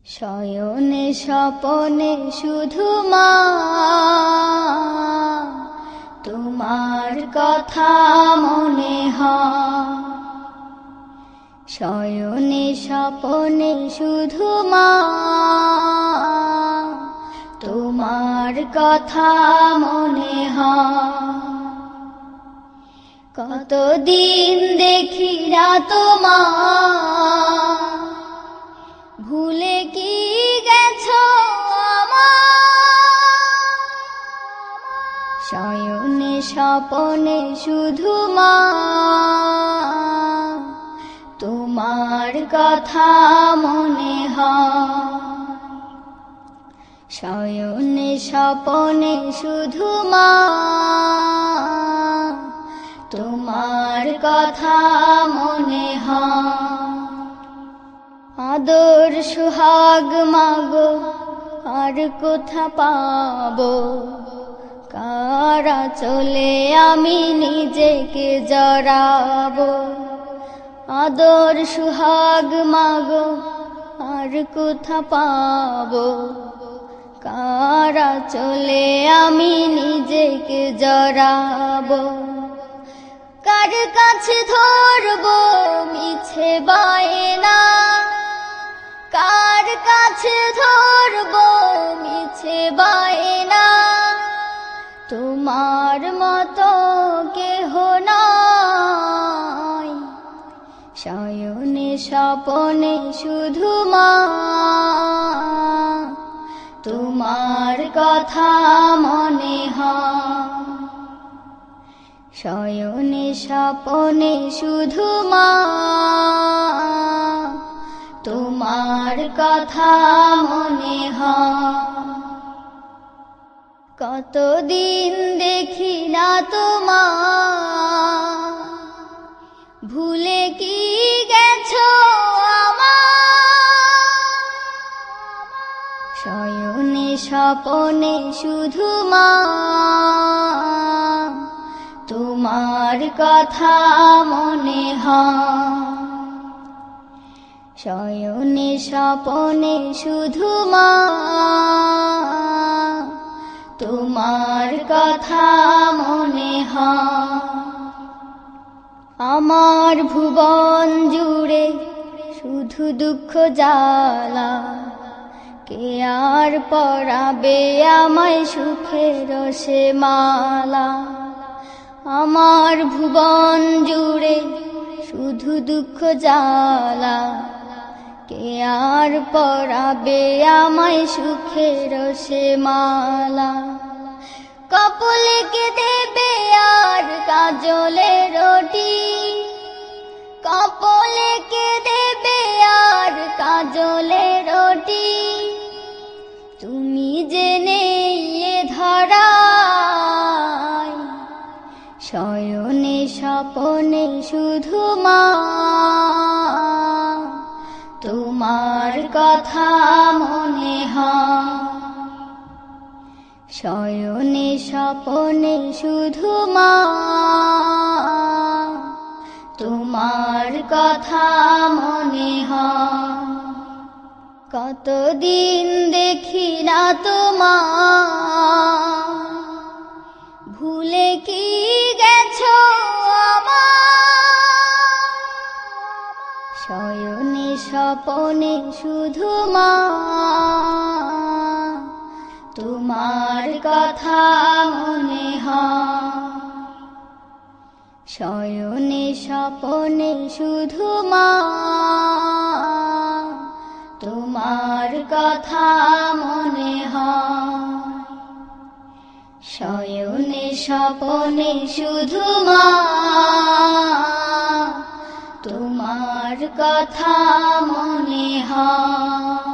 শয়নে স্বপনে শুধু মা তোমার কথা মনে হয়। শয়নে স্বপনে শুধু মা তোমার কথা মনে হয়। কতদিন দেখি না তোমার, ভুলে কি গেছো আমার। শয়নে স্বপনে শুধু মা তোমার কথা মনে হয়। শয়নে স্বপনে শুধু মা তোমার কথা মনে হয়। আদর সুহাগ মাগো আর কোথা পাবো, কারা চলে আমি নিজেকে জড়াবো। আদর সুহাগ মাগো আর কোথা পাবো, কারা চলে আমি নিজেকে জড়াবো। কার কাছে ধরবো মিছে বায়না, কার কাছে ধরবো মিছে বায়না। তোমার মতো কেহ নাই। শয়নে স্বপনে শুধু মা তোমার কথা মনে হয়। শয়নে স্বপনে শুধু মা তোমার কথা মনে হয়। কতদিন দেখি না তোমার, ভুলে কি গেছো আমার। শয়নে স্বপনে শুধু মা তোমার কথা মনে হয়। শয়নে স্বপনে শুধু মা তোমার কথা মনে হয়। আমার ভুবন জুড়ে শুধু দুঃখ জ্বালা, কে আর পরাবে আমায় সুখের সে মালা। আমার ভুবন জুড়ে শুধু দুঃখ জ্বালা, কে আর পরাবে আমায় সুখের সে মালা। কপালে কে দেবে আর কাজলে রুটি, কপালে কে দেবে আর কাজলে রুটি। তুমি জেনে এ ধরায়। শয়নে স্বপনে শুধু মা তোমার কথা মনে হয়। শয়নে স্বপনে শুধু মা তোমার কথা মনে হয়। কতদিন দেখি না তোমার, ভুলে কি গেছো আমার। শয়নে স্বপনে শুধু মা তোমার কথা মনে হয়। শয়নে স্বপনে শুধু মা তোমার কথা মনে হয়। শয়নে স্বপনে শুধু মা তোমার কথা মনে হয়।